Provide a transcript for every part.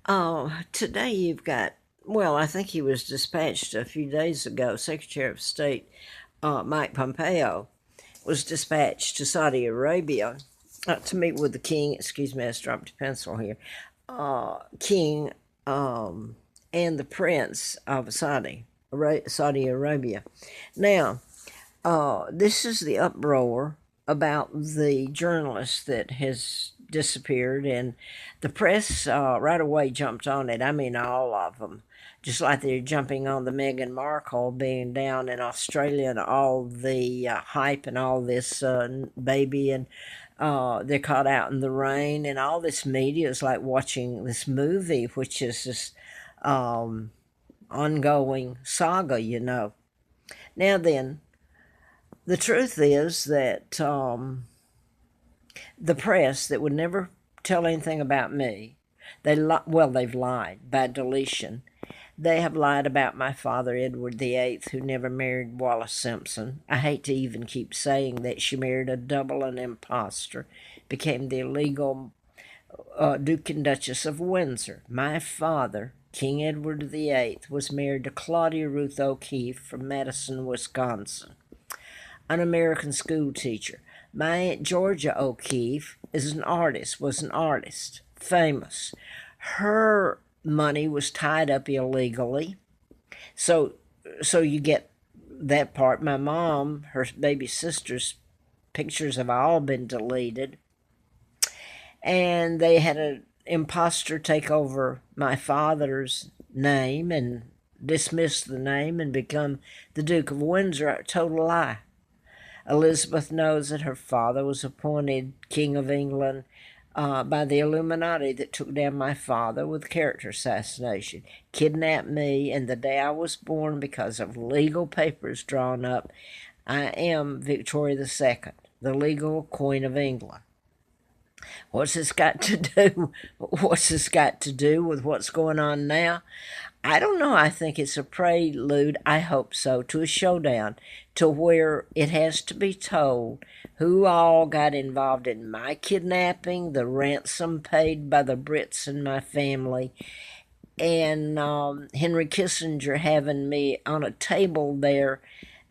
Today you've got, well, I think he was dispatched a few days ago. Secretary of State Mike Pompeo was dispatched to Saudi Arabia to meet with the king. Excuse me, I just dropped a pencil here. King and the prince of Saudi Arabia. Now, this is the uproar about the journalist that has disappeared, and the press right away jumped on it. I mean, all of them. Just like they're jumping on the Meghan Markle being down in Australia and all the hype and all this baby, and they're caught out in the rain, and all this media is like watching this movie, which is this um, ongoing saga. Now then, the truth is that the press that would never tell anything about me, they've lied by deletion. They have lied about my father, Edward VIII, who never married Wallace Simpson. I hate to even keep saying that she married a double and impostor, became the illegal Duke and Duchess of Windsor. My father, King Edward VIII, was married to Claudia Ruth O'Keefe from Madison, Wisconsin, an American school teacher. My Aunt Georgia O'Keefe was an artist, famous. Her money was tied up illegally. So you get that part. My mom, her baby sister's pictures have all been deleted. And they had an imposter take over my father's name and dismiss the name and become the Duke of Windsor. A total lie. Elizabeth knows that her father was appointed King of England by the Illuminati that took down my father with character assassination, kidnapped me, and the day I was born, because of legal papers drawn up, I am Victoria II, the legal Queen of England. What's this got to do? What's this got to do with what's going on now? I don't know. I think it's a prelude, I hope so, to a showdown, to where it has to be told who all got involved in my kidnapping, the ransom paid by the Brits and my family, and Henry Kissinger having me on a table there.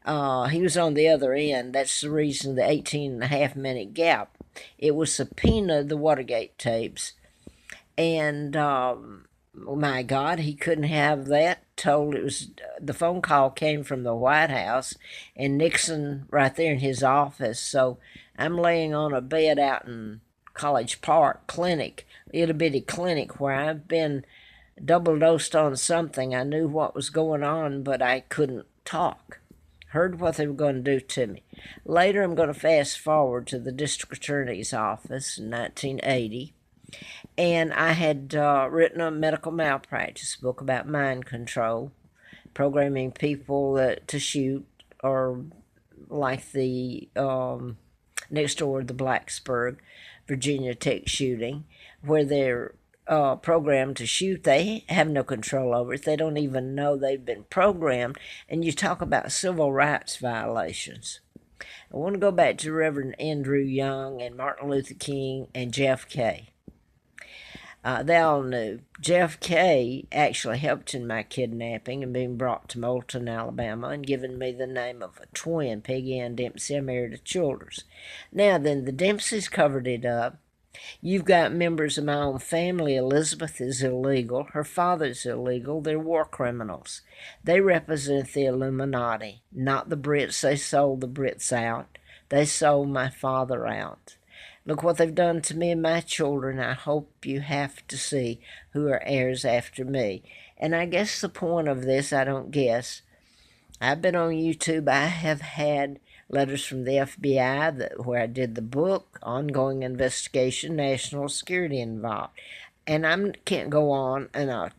He was on the other end. That's the reason the 18.5 minute gap. It was subpoenaed, the Watergate tapes, and oh my God, he couldn't have that. Told it was the phone call came from the White House and Nixon right there in his office. So I'm laying on a bed out in College Park clinic, little bitty clinic where I've been double dosed on something. I knew what was going on, but I couldn't talk. Heard what they were going to do to me. Later, I'm going to fast forward to the district attorney's office in 1980. And I had written a medical malpractice book about mind control, programming people to shoot, or like the next door, the Blacksburg, Virginia Tech shooting, where they're programmed to shoot. They have no control over it. They don't even know they've been programmed. And you talk about civil rights violations. I want to go back to Reverend Andrew Young and Martin Luther King and JFK. They all knew. Jeff K. actually helped in my kidnapping and being brought to Moulton, Alabama, and given me the name of a twin, Peggy Ann Dempsey. I married a Childers. Now then, the Dempseys covered it up. You've got members of my own family. Elizabeth is illegal. Her father's illegal. They're war criminals. They represent the Illuminati, not the Brits. They sold the Brits out. They sold my father out. Look what they've done to me and my children. I hope you have to see who are heirs after me. And I guess the point of this, I don't guess. I've been on YouTube. I have had letters from the FBI where I did the book, ongoing investigation, national security involved. And I can't go on in a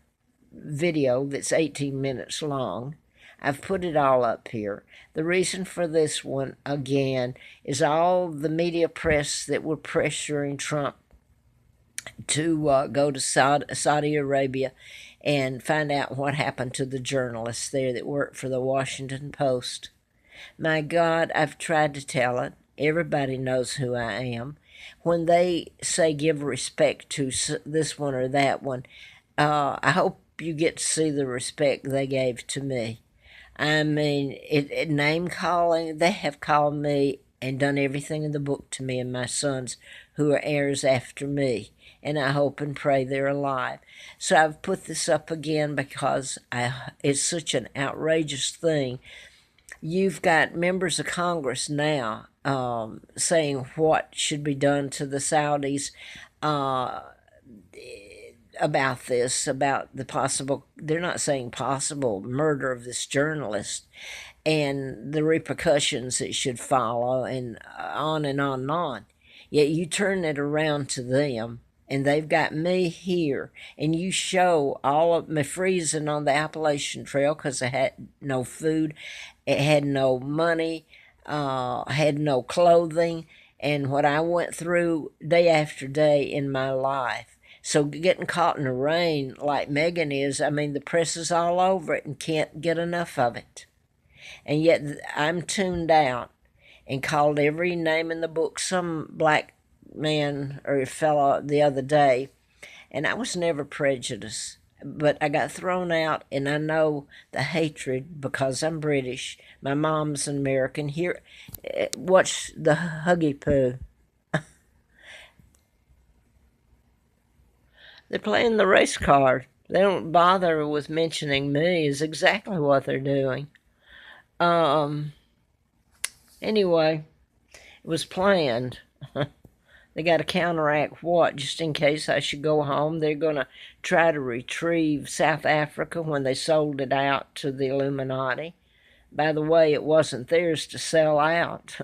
video that's 18 minutes long. I've put it all up here. The reason for this one, again, is all the media press that were pressuring Trump to go to Saudi Arabia and find out what happened to the journalists there that worked for the Washington Post. My God, I've tried to tell it. Everybody knows who I am. When they say give respect to this one or that one, I hope you get to see the respect they gave to me. I mean, name calling, they have called me and done everything in the book to me and my sons who are heirs after me. And I hope and pray they're alive. So I've put this up again because it's such an outrageous thing. You've got members of Congress now saying what should be done to the Saudis uh, about this, about the possible, they're not saying possible murder of this journalist and the repercussions that should follow, and on and on and on. Yet you turn it around to them, and they've got me here, and you show all of me freezing on the Appalachian Trail because I had no food, it had no money, had no clothing, and what I went through day after day in my life. So getting caught in the rain like Megan is, I mean, the press is all over it and can't get enough of it. And yet I'm tuned out and called every name in the book. Some black man or fellow the other day, and I was never prejudiced. But I got thrown out, and I know the hatred because I'm British. My mom's an American. Here, watch the Huggy Poo. They're playing the race card. They don't bother with mentioning me, is exactly what they're doing. Anyway, it was planned. They got to counteract what? Just in case I should go home, they're going to try to retrieve South Africa when they sold it out to the Illuminati. By the way, it wasn't theirs to sell out.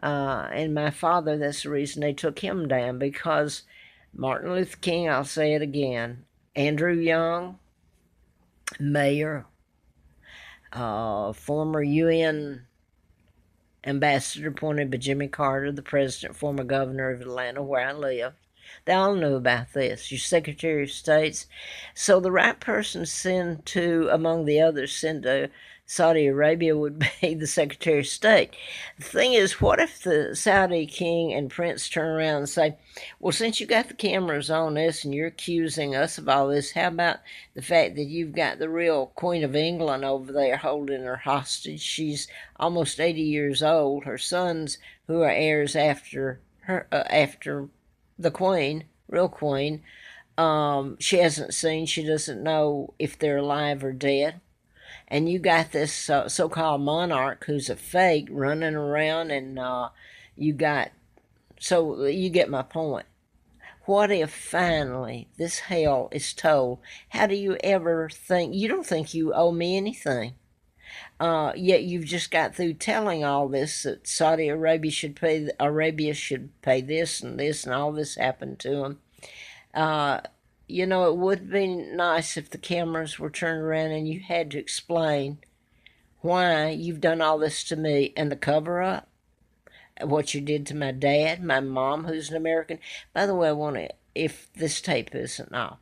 And my father, that's the reason they took him down, because Martin Luther King, I'll say it again, Andrew Young, mayor, former UN ambassador appointed by Jimmy Carter, the president, former governor of Atlanta, where I live. They all knew about this. Your Secretary of States. So the right person to send to, among the others, send to Saudi Arabia would be the Secretary of State. The thing is, what if the Saudi king and prince turn around and say, well, since you got the cameras on us and you're accusing us of all this, how about the fact that you've got the real Queen of England over there holding her hostage? She's almost 80 years old. Her sons, who are heirs after her, after the Queen, real Queen, she hasn't seen, she doesn't know if they're alive or dead. And you got this so-called monarch who's a fake running around, and you got, so you get my point. What if finally this hell is told? How do you ever think, you don't think you owe me anything. Yet you've just got through telling all this, that Saudi Arabia should pay this, and all this happened to them. You know, it would be nice if the cameras were turned around and you had to explain why you've done all this to me, and the cover-up, what you did to my dad, my mom, who's an American. By the way, I want to, if this tape isn't off,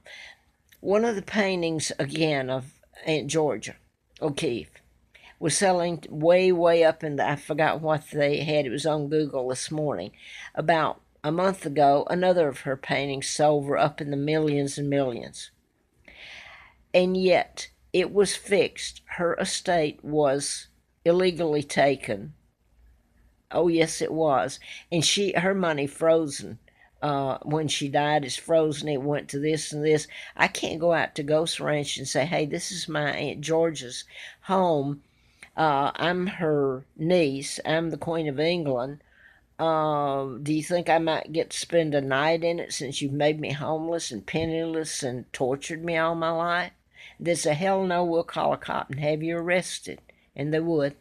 one of the paintings, again, of Aunt Georgia O'Keeffe was selling way, way up in the, I forgot what they had, it was on Google this morning, about a month ago. Another of her paintings sold for up in the millions and millions. And yet, it was fixed. Her estate was illegally taken. Oh, yes, it was. And her money frozen. When she died, it's frozen. It went to this and this. I can't go out to Ghost Ranch and say, hey, this is my Aunt Georgia's home. I'm her niece. I'm the Queen of England. Do you think I might get to spend a night in it since you've made me homeless and penniless and tortured me all my life? There's a hell no, we'll call a cop and have you arrested. And they would.